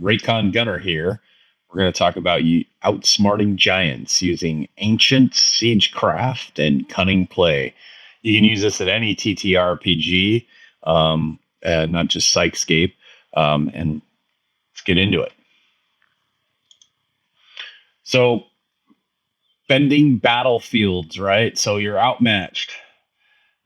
Raycon Gunner here. We're going to talk about outsmarting giants using ancient Siegecraft and cunning play. You can use this at any TTRPG, not just Psychscape, and let's get into it. So, bending battlefields, right? So you're outmatched.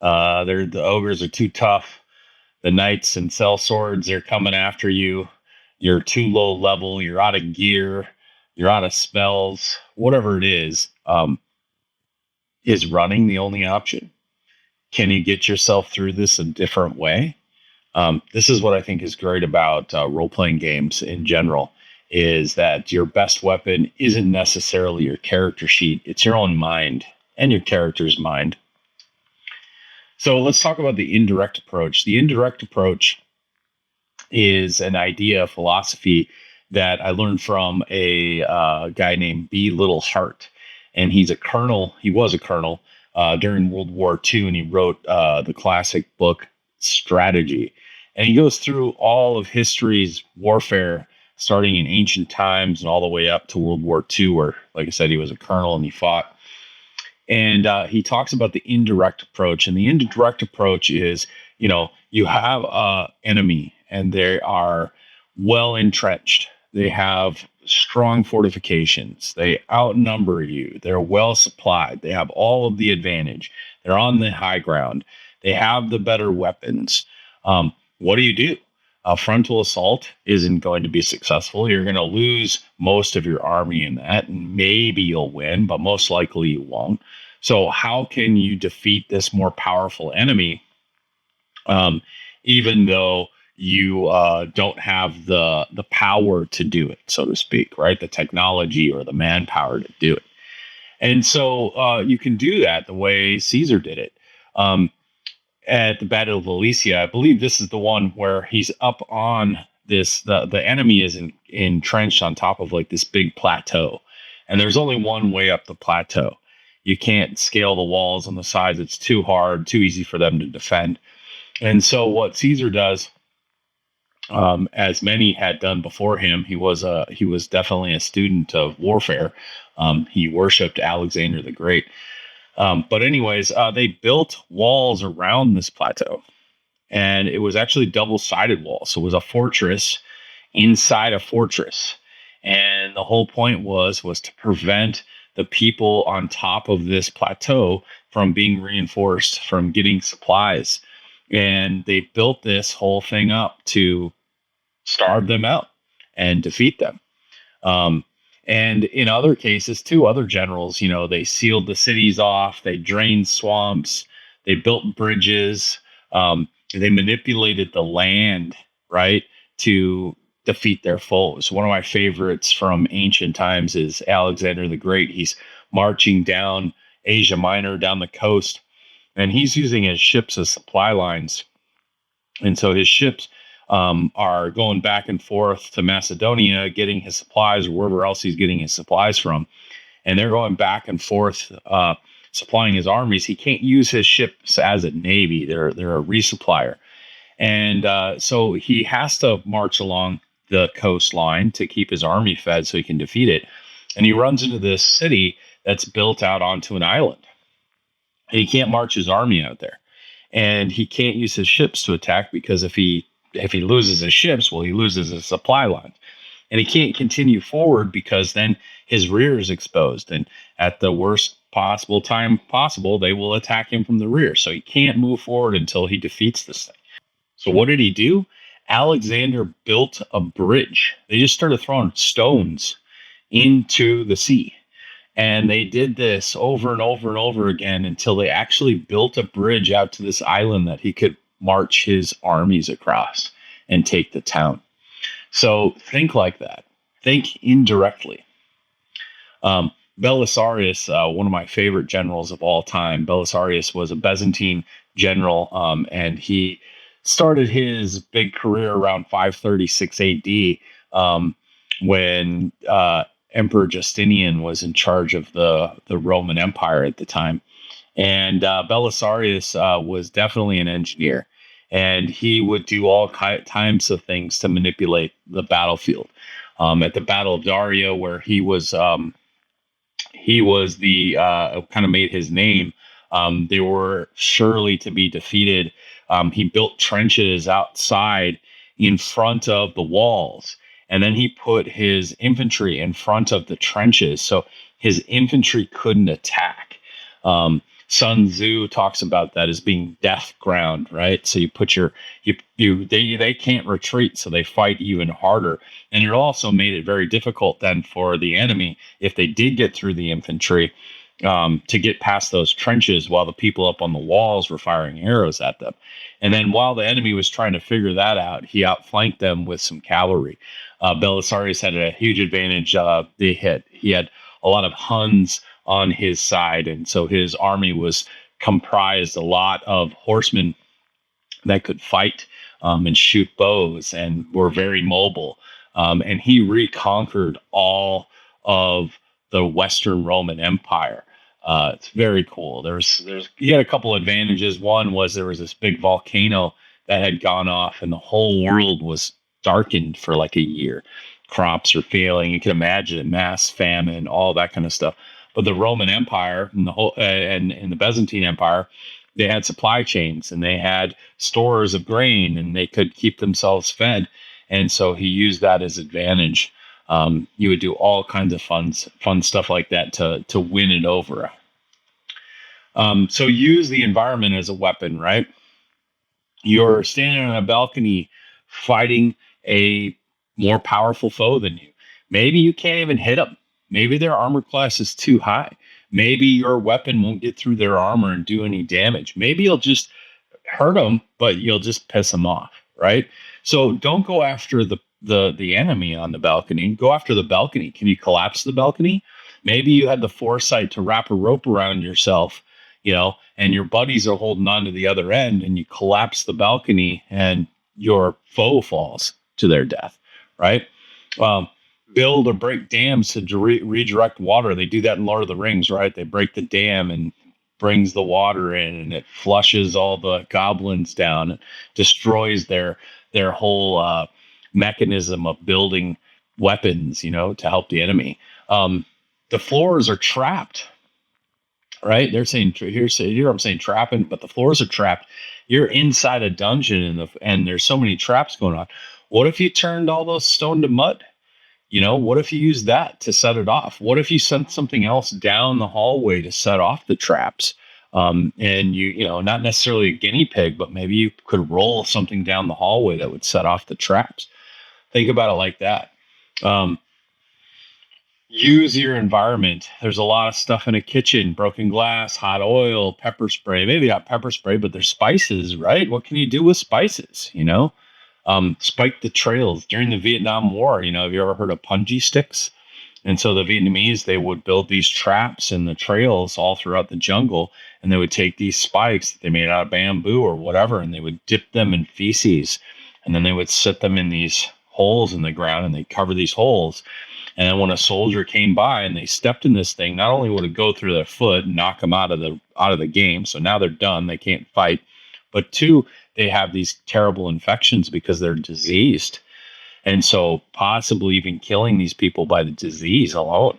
The ogres are too tough. The knights and sellswords are coming after you. You're too low level. You're out of gear. You're out of spells. Whatever it is running the only option? Can you get yourself through this a different way? This is what I think is great about role-playing games in general, is that your best weapon isn't necessarily your character sheet. It's your own mind and your character's mind. So let's talk about the indirect approach. The indirect approach is an idea, a philosophy that I learned from a guy named B. Little Hart. And he's a colonel. He was a colonel during World War II, and he wrote the classic book Strategy. And he goes through all of history's warfare, starting in ancient times and all the way up to World War II, where, like I said, he was a colonel and he fought. And he talks about the indirect approach. And the indirect approach is, you have an enemy and they are well entrenched. They have strong fortifications. They outnumber you. They're well supplied. They have all of the advantage. They're on the high ground. They have the better weapons. What do? A frontal assault isn't going to be successful. You're going to lose most of your army in that, and maybe you'll win, but most likely you won't. So how can you defeat this more powerful enemy, even though you don't have the power to do it, so to speak, right? The technology or the manpower to do it. And so you can do that the way Caesar did it. At the Battle of Alesia, I believe this is the one where he's up on this, the enemy is entrenched on top of like this big plateau. And there's only one way up the plateau. You can't scale the walls on the sides. It's too hard, too easy for them to defend. And so what Caesar does, as many had done before him, he was definitely a student of warfare. He worshipped Alexander the Great. But anyways, they built walls around this plateau, and it was actually double-sided walls. So it was a fortress inside a fortress. And the whole point was to prevent the people on top of this plateau from being reinforced, from getting supplies. And they built this whole thing up to starve them out and defeat them. And in other cases, too, other generals, they sealed the cities off, they drained swamps, they built bridges, they manipulated the land, right, to defeat their foes. One of my favorites from ancient times is Alexander the Great. He's marching down Asia Minor, down the coast, and he's using his ships as supply lines. And so his ships are going back and forth to Macedonia, getting his supplies, or wherever else he's getting his supplies from. And they're going back and forth, supplying his armies. He can't use his ships as a navy. They're a resupplier. And so he has to march along the coastline to keep his army fed so he can defeat it. And he runs into this city that's built out onto an island. And he can't march his army out there. And he can't use his ships to attack, because if he loses his ships, well, he loses his supply lines. And he can't continue forward because then his rear is exposed. And at the worst possible time possible, they will attack him from the rear. So he can't move forward until he defeats this thing. So what did he do? Alexander built a bridge. They just started throwing stones into the sea. And they did this over and over and over again until they actually built a bridge out to this island that he could march his armies across and take the town. So think like that. Think indirectly. Belisarius, one of my favorite generals of all time, Belisarius was a Byzantine general, and he started his big career around 536 AD, when Emperor Justinian was in charge of the Roman Empire at the time. And Belisarius was definitely an engineer. and he would do all types of things to manipulate the battlefield. At the Battle of Daria, where he was the kind of made his name. They were surely to be defeated. He built trenches outside in front of the walls, and then he put his infantry in front of the trenches, so his infantry couldn't attack. Sun Tzu talks about that as being death ground, right? So you put they can't retreat, so they fight even harder. And it also made it very difficult then for the enemy, if they did get through the infantry, to get past those trenches while the people up on the walls were firing arrows at them. And then while the enemy was trying to figure that out, he outflanked them with some cavalry. Belisarius had a huge advantage. He had a lot of Huns on his side, and so his army was comprised a lot of horsemen that could fight and shoot bows and were very mobile. And he reconquered all of the Western Roman Empire. It's very cool. He had a couple advantages. One was there was this big volcano that had gone off, and the whole world was darkened for like a year. Crops are failing. You can imagine it, mass famine, all that kind of stuff. But the Roman Empire and the Byzantine Empire, they had supply chains and they had stores of grain and they could keep themselves fed. And so he used that as advantage. You would do all kinds of fun stuff like that to win it over. So use the environment as a weapon, right? You're standing on a balcony fighting a more powerful foe than you. Maybe you can't even hit them. Maybe their armor class is too high. Maybe your weapon won't get through their armor and do any damage. Maybe you'll just hurt them, but you'll just piss them off, right? So don't go after the enemy on the balcony. Go after the balcony. Can you collapse the balcony? Maybe you had the foresight to wrap a rope around yourself, and your buddies are holding on to the other end, and you collapse the balcony, and your foe falls to their death, right? Build or break dams to redirect water. They do that in Lord of the Rings, right? They break the dam and brings the water in, and it flushes all the goblins down, and destroys their whole mechanism of building weapons, to help the enemy. The floors are trapped, right? They're saying here I'm saying trapping, but the floors are trapped. You're inside a dungeon and there's so many traps going on. What if you turned all those stone to mud? What if you use that to set it off? What if you sent something else down the hallway to set off the traps? And not necessarily a guinea pig, but maybe you could roll something down the hallway that would set off the traps. Think about it like that. Use your environment. There's a lot of stuff in a kitchen: broken glass, hot oil, pepper spray. Maybe not pepper spray, but there's spices, right? What can you do with spices? Spike the trails during the Vietnam War. Have you ever heard of punji sticks? And so the Vietnamese, they would build these traps in the trails all throughout the jungle, and they would take these spikes that they made out of bamboo or whatever, and they would dip them in feces, and then they would set them in these holes in the ground, and they cover these holes. And then when a soldier came by and they stepped in this thing, not only would it go through their foot and knock them out of the game, so now they're done, they can't fight, but two, they have these terrible infections because they're diseased. And so possibly even killing these people by the disease alone.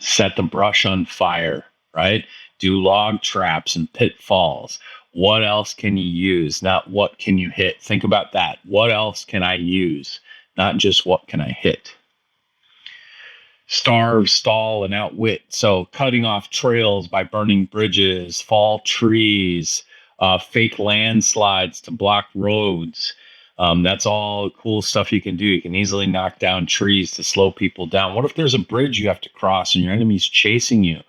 Set the brush on fire, right? Do log traps and pitfalls. What else can you use? Not what can you hit. Think about that. What else can I use? Not just what can I hit. Starve, stall, and outwit. So cutting off trails by burning bridges, fall trees, fake landslides to block roads. That's all cool stuff you can do. You can easily knock down trees to slow people down. What if there's a bridge you have to cross and your enemy's chasing you?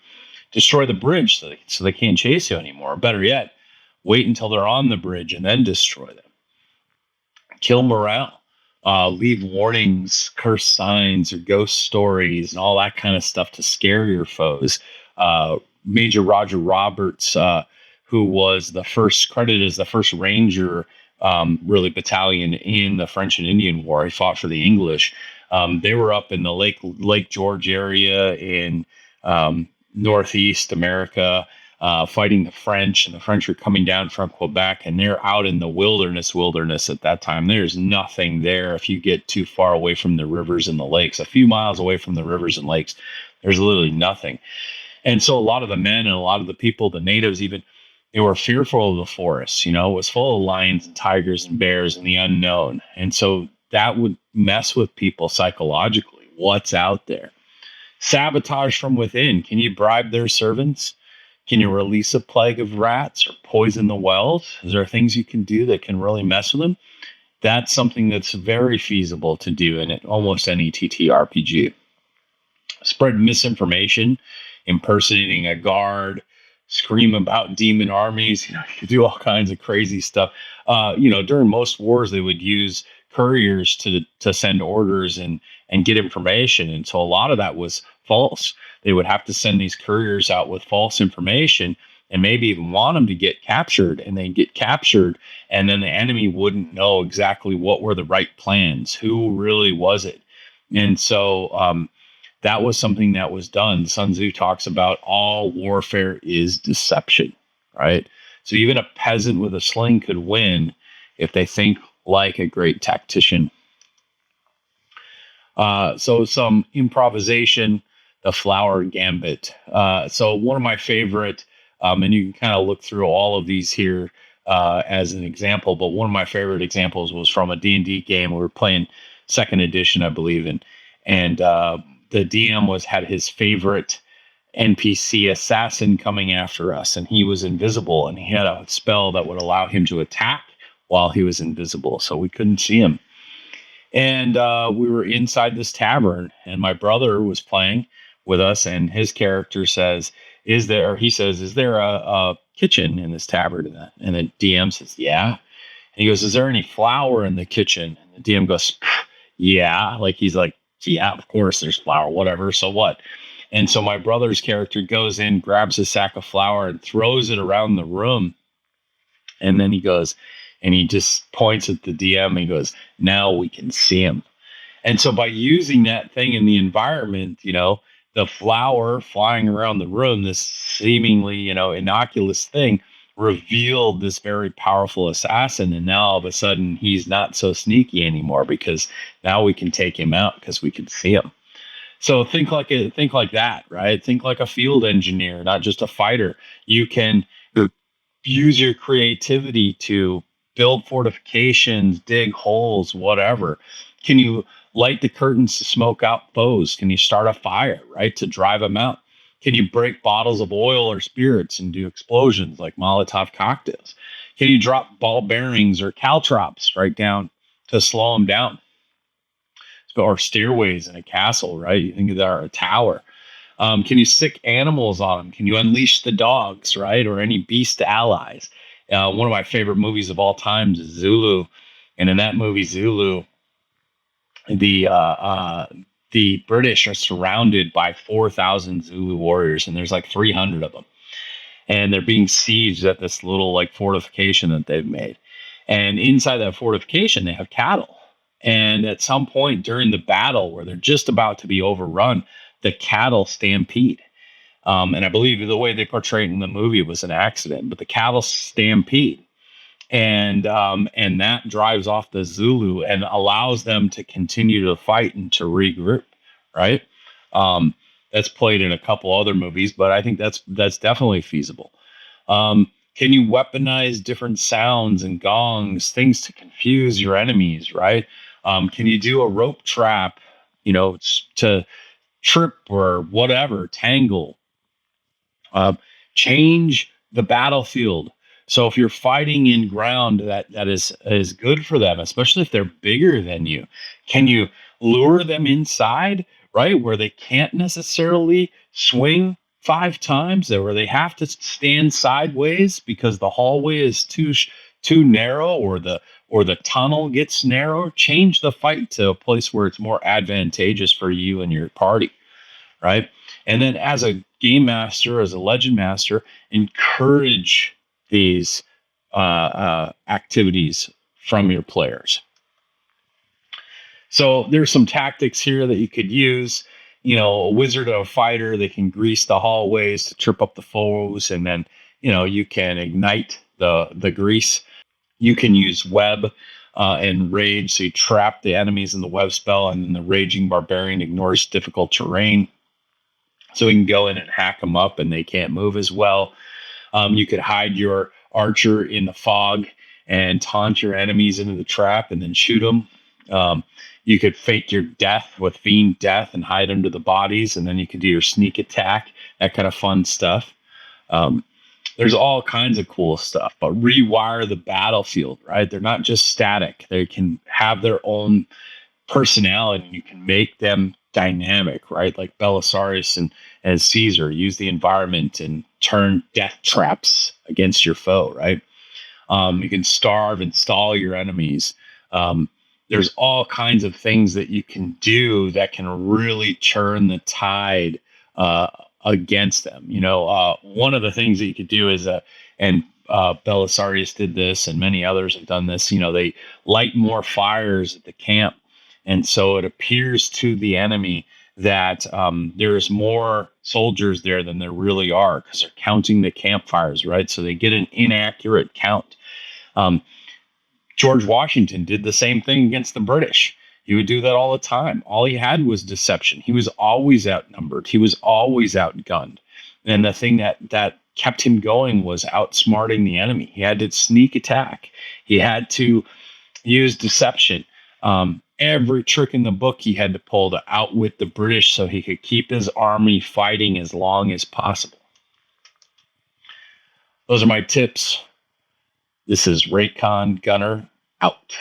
Destroy the bridge so they can't chase you anymore. Or better yet, wait until they're on the bridge and then destroy them. Kill morale. Leave warnings, curse signs, or ghost stories, and all that kind of stuff to scare your foes. Major Roger Roberts, who was credited as the first Ranger battalion in the French and Indian War. He fought for the English. They were up in the Lake George area in Northeast America. fighting the French, and the French are coming down from Quebec, and they're out in the wilderness at that time. There's nothing there. If you get too far away from the rivers and the lakes, a few miles away from the rivers and lakes, there's literally nothing. And so a lot of the men and a lot of the people, the natives even, they were fearful of the forest. It was full of lions and tigers and bears and the unknown. And so that would mess with people psychologically. What's out there? Sabotage from within. Can you bribe their servants? Can you release a plague of rats or poison the wells? Is there things you can do that can really mess with them? That's something that's very feasible to do in almost any TTRPG. Spread misinformation, impersonating a guard, scream about demon armies. You do all kinds of crazy stuff. During most wars, they would use couriers to send orders and get information. And so a lot of that was false. They would have to send these couriers out with false information and maybe even want them to get captured, and they get captured, and then the enemy wouldn't know exactly what were the right plans, who really was it. And so that was something that was done. Sun Tzu talks about all warfare is deception, right? So even a peasant with a sling could win if they think like a great tactician. So some improvisation, the flower gambit. So one of my favorite, and you can kind of look through all of these here as an example, but one of my favorite examples was from a D&D game. We were playing 2nd edition, I believe, and the DM had his favorite NPC assassin coming after us, and he was invisible, and he had a spell that would allow him to attack while he was invisible, so we couldn't see him. And we were inside this tavern, and my brother was playing with us, and his character says, is there a kitchen in this tavern? And the DM says, yeah. And he goes, is there any flour in the kitchen? And the DM goes, yeah. He's like, yeah, of course there's flour, whatever, so what? And so my brother's character goes in, grabs a sack of flour, and throws it around the room. And then he goes, and he just points at the DM and he goes, now we can see him. And so by using that thing in the environment, the flour flying around the room, this seemingly, innocuous thing, revealed this very powerful assassin. And now all of a sudden he's not so sneaky anymore, because now we can take him out because we can see him. So think like that, right? Think like a field engineer, not just a fighter. You can use your creativity to build fortifications, dig holes, whatever. Can you light the curtains to smoke out foes? Can you start a fire, right, to drive them out? Can you break bottles of oil or spirits and do explosions like Molotov cocktails? Can you drop ball bearings or caltrops right down to slow them down? Or stairways in a castle, right? You think of that, or a tower. Can you sick animals on them? Can you unleash the dogs, right? Or any beast allies? One of my favorite movies of all time is Zulu. And in that movie, Zulu, the British are surrounded by 4,000 Zulu warriors, and there's like 300 of them. And they're being sieged at this little fortification that they've made. And inside that fortification, they have cattle. And at some point during the battle where they're just about to be overrun, the cattle stampede. And I believe the way they portrayed it in the movie, it was an accident, but the cattle stampede. And that drives off the Zulu and allows them to continue to fight and to regroup, right? That's played in a couple other movies, but I think that's definitely feasible. Can you weaponize different sounds and gongs, things to confuse your enemies, right? Can you do a rope trap, to trip or whatever, tangle? Change the battlefield. So if you're fighting in ground that is good for them, especially if they're bigger than you, can you lure them inside, right, where they can't necessarily swing 5 times, or where they have to stand sideways because the hallway is too narrow, or the tunnel gets narrow? Change the fight to a place where it's more advantageous for you and your party, right? And then as a game master, as a legend master, encourage these activities from your players. So there's some tactics here that you could use. a wizard or a fighter, they can grease the hallways to trip up the foes, and then you can ignite the grease. You can use web and rage, so you trap the enemies in the web spell, and then the raging barbarian ignores difficult terrain, so we can go in and hack them up, and they can't move as well. You could hide your archer in the fog and taunt your enemies into the trap and then shoot them. You could fake your death with fiend death and hide under the bodies, and then you could do your sneak attack, that kind of fun stuff. There's all kinds of cool stuff, but rewire the battlefield, right? They're not just static. They can have their own personality. You can make them dynamic, right? Like Belisarius and Caesar use the environment and turn death traps against your foe, right? You can starve and stall your enemies. There's all kinds of things that you can do that can really turn the tide against them. One of the things that you could do is, Belisarius did this, and many others have done this. They light more fires at the camp, and so it appears to the enemy that there's more soldiers there than there really are, because they're counting the campfires, right? So they get an inaccurate count. George Washington did the same thing against the British. He would do that all the time. All he had was deception. He was always outnumbered. He was always outgunned. And the thing that kept him going was outsmarting the enemy. He had to sneak attack. He had to use deception. Every trick in the book he had to pull to outwit the British so he could keep his army fighting as long as possible. Those are my tips. This is Raycon Gunner out.